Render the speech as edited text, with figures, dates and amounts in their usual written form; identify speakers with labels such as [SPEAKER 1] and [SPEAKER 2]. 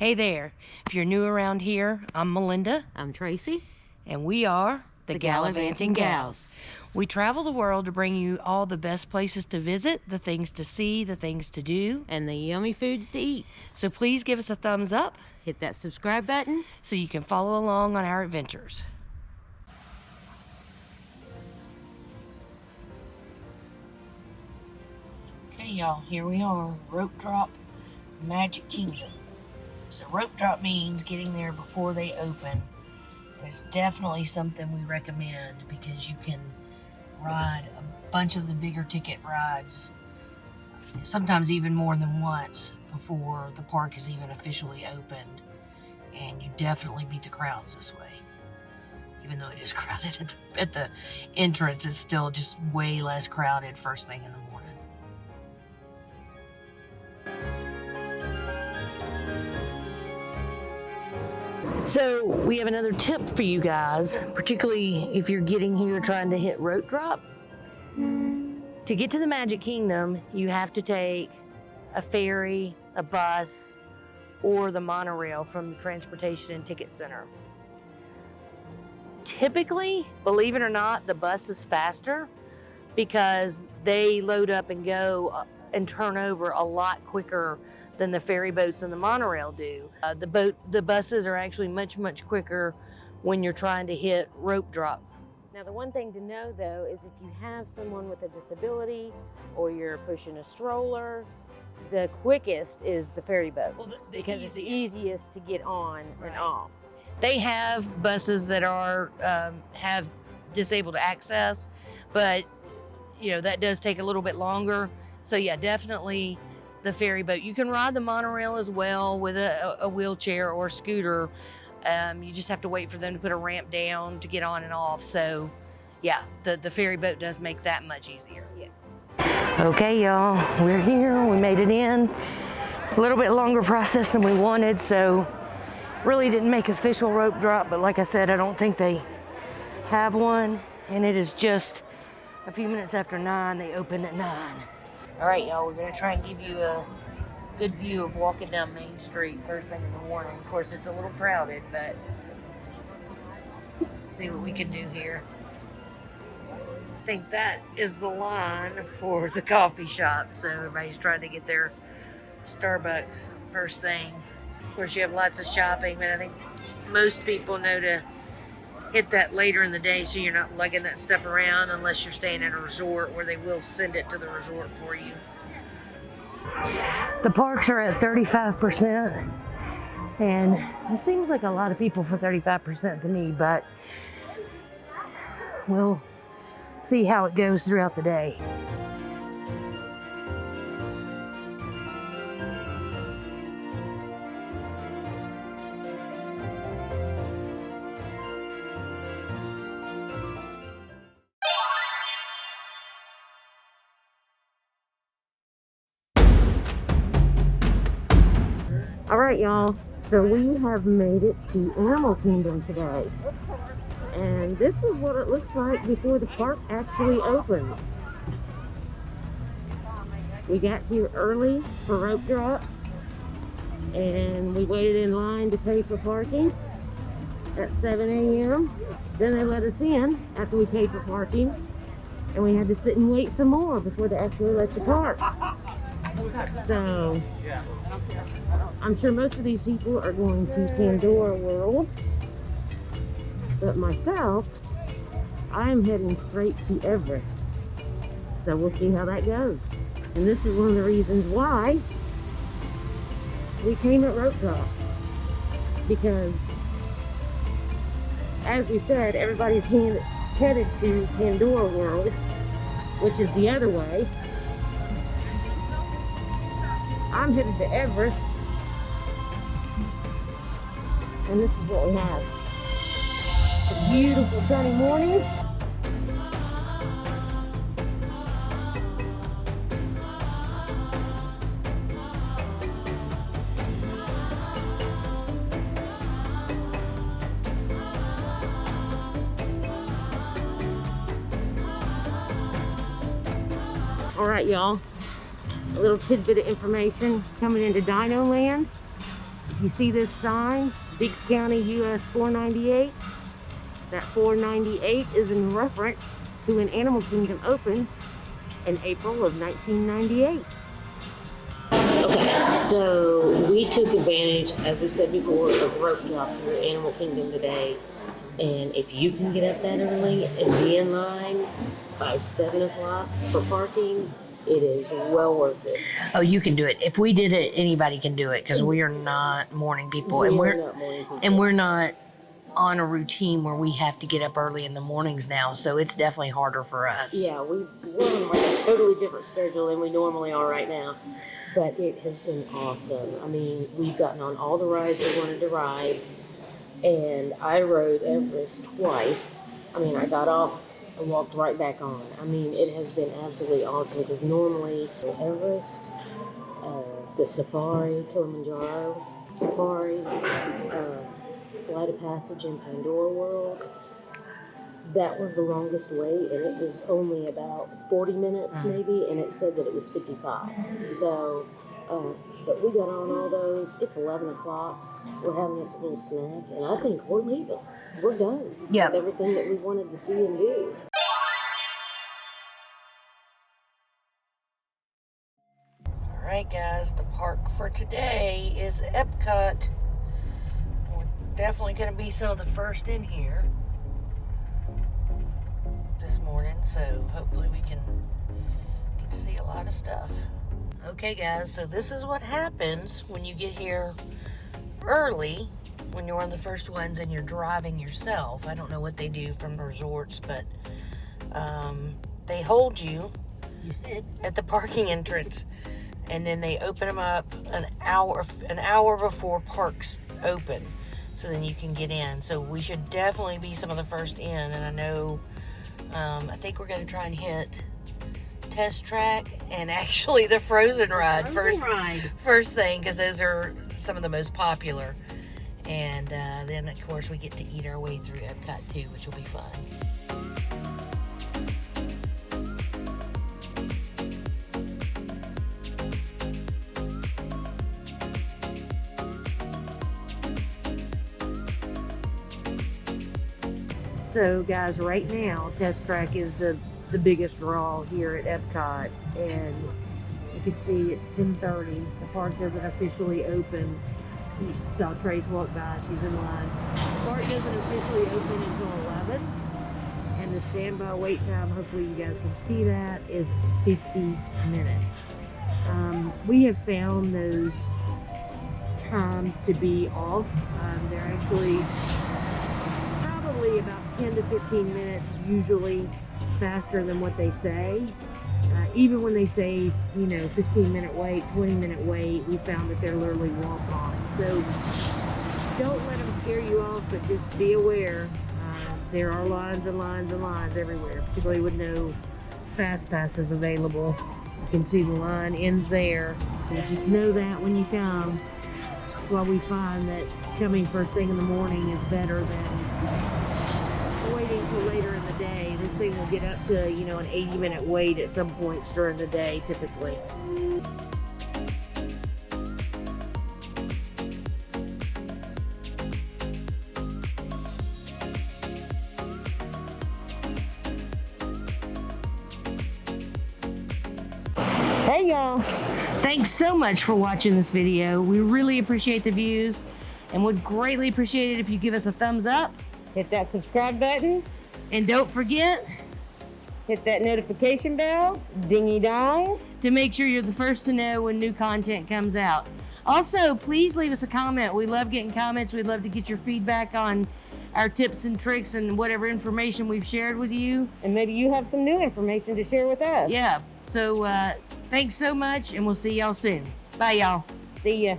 [SPEAKER 1] Hey there. If you're new around here, I'm Melinda.
[SPEAKER 2] I'm Tracey.
[SPEAKER 1] And we are the Gallivanting Gals. We travel the world to bring you all the best places to visit, the things to see, the things to do,
[SPEAKER 2] And the yummy foods to eat.
[SPEAKER 1] So please give us a thumbs up.
[SPEAKER 2] Hit that subscribe button
[SPEAKER 1] so you can follow along on our adventures. Okay, y'all, here we are. Rope drop, Magic Kingdom. So rope drop means getting there before they open. And it's definitely something we recommend because you can ride a bunch of the bigger ticket rides, sometimes even more than once, before the park is even officially opened. And you definitely beat the crowds this way. Even though it is crowded at the entrance, it's still just way less crowded first thing in the morning. So we have another tip for you guys, particularly if you're getting here trying to hit rope drop. To get to the Magic Kingdom, you have to take a ferry, a bus, or the monorail from the Transportation and Ticket Center. Typically, believe it or not, the bus is faster because they load up and go and turn over a lot quicker than the ferry boats and the monorail do. The buses are actually much quicker when you're trying to hit rope drop.
[SPEAKER 2] Now, the one thing to know, though, is if you have someone with a disability or you're pushing a stroller, the quickest is the ferry boats because it's the easiest to get on and off.
[SPEAKER 1] They have buses that are have disabled access, but you know that does take a little bit longer. So yeah, definitely the ferry boat. You can ride the monorail as well with a wheelchair or a scooter. You just have to wait for them to put a ramp down to get on and off. So yeah, the ferry boat does make that much easier.
[SPEAKER 2] Yes.
[SPEAKER 1] Okay, y'all, we're here. We made it in. A little bit longer process than we wanted, so really didn't make official rope drop, but like I said, I don't think they have one, and it is just a few minutes after 9. They open at 9. All right, y'all, we're gonna try and give you a good view of walking down Main Street first thing in the morning. Of course, it's a little crowded, but let's see what we can do here. I think that is the line for the coffee shop, so everybody's trying to get their Starbucks first thing. Of course, you have lots of shopping, but I think most people know to hit that later in the day so you're not lugging that stuff around unless you're staying at a resort where they will send it to the resort for you. The parks are at 35%, and it seems like a lot of people for 35% to me, but we'll see how it goes throughout the day.
[SPEAKER 2] All right, y'all. So we have made it to Animal Kingdom today. And this is what it looks like before the park actually opens. We got here early for rope drop, and we waited in line to pay for parking at 7 a.m. Then they let us in after we paid for parking, and we had to sit and wait some more before they actually let you park. So I'm sure most of these people are going to Pandora World, but myself, I'm heading straight to Everest. So we'll see how that goes. And this is one of the reasons why we came at rope drop, because as we said, everybody's headed to Pandora World, which is the other way. I'm headed to Everest, and this is what we have. It's a beautiful sunny morning. All right, y'all. A little tidbit of information coming into Dino Land. You see this sign, Biggs County, US 498? That 498 is in reference to an Animal Kingdom opened in April of 1998. Okay, so we took advantage, as we said before, of rope drop here at Animal Kingdom today. And if you can get up that early and be in line by 7 o'clock for parking, it is well worth it.
[SPEAKER 1] Oh, you can do it. If we did it, anybody can do it because we are not morning people, and we're not on a routine where we have to get up early in the mornings now. So it's definitely harder for us.
[SPEAKER 2] Yeah, we're on like a totally different schedule than we normally are right now. But it has been awesome. I mean, we've gotten on all the rides we wanted to ride, and I rode Everest twice. I mean, I got off and walked right back on. I mean, it has been absolutely awesome because normally Everest, the Safari, Kilimanjaro Safari, Flight of Passage in Pandora World, that was the longest wait, and it was only about 40 minutes maybe, and it said that it was 55. So, but we got on all those. It's 11 o'clock. We're having this little snack, and I think we're leaving. We're done with everything that we wanted to see and do.
[SPEAKER 1] All right, guys, the park for today is Epcot. We're definitely going to be some of the first in here this morning, so hopefully we can get to see a lot of stuff. Okay, guys, so this is what happens when you get here early, when you're one of the first ones and you're driving yourself. I don't know what they do from the resorts, but they hold you at the parking entrance, and then they open them up an hour before parks open, so then you can get in. So we should definitely be some of the first in, and I know I think we're going to try and hit Test Track and actually the Frozen ride first thing, because those are some of the most popular. And then, of course, we get to eat our way through Epcot, too, which will be fun.
[SPEAKER 2] So, guys, right now, Test Track is the biggest draw here at Epcot, and you can see it's 10:30. The park doesn't officially open. You saw Trace walk by, she's in line. The park doesn't officially open until 11, and the standby wait time, hopefully you guys can see that, is 50 minutes. We have found those times to be off. They're actually probably about 10 to 15 minutes, usually faster than what they say. Even when they say, 15-minute wait, 20-minute wait, we found that they're literally walk-on. So don't let them scare you off, but just be aware. There are lines and lines and lines everywhere, particularly with no fast passes available. You can see the line ends there. And just know that when you come. That's why we find that coming first thing in the morning is better than waiting till later in the day. This thing will get up to, an 80-minute wait at some points during the day, typically. Hey, y'all. Thanks so much for watching this video. We really appreciate the views and would greatly appreciate it if you give us a thumbs up. Hit that subscribe button. And don't forget, hit that notification bell, dingy dong, to make sure you're the first to know when new content comes out. Also, please leave us a comment. We love getting comments. We'd love to get your feedback on our tips and tricks and whatever information we've shared with you. And maybe you have some new information to share with us. Yeah. So thanks so much, and we'll see y'all soon. Bye, y'all. See ya.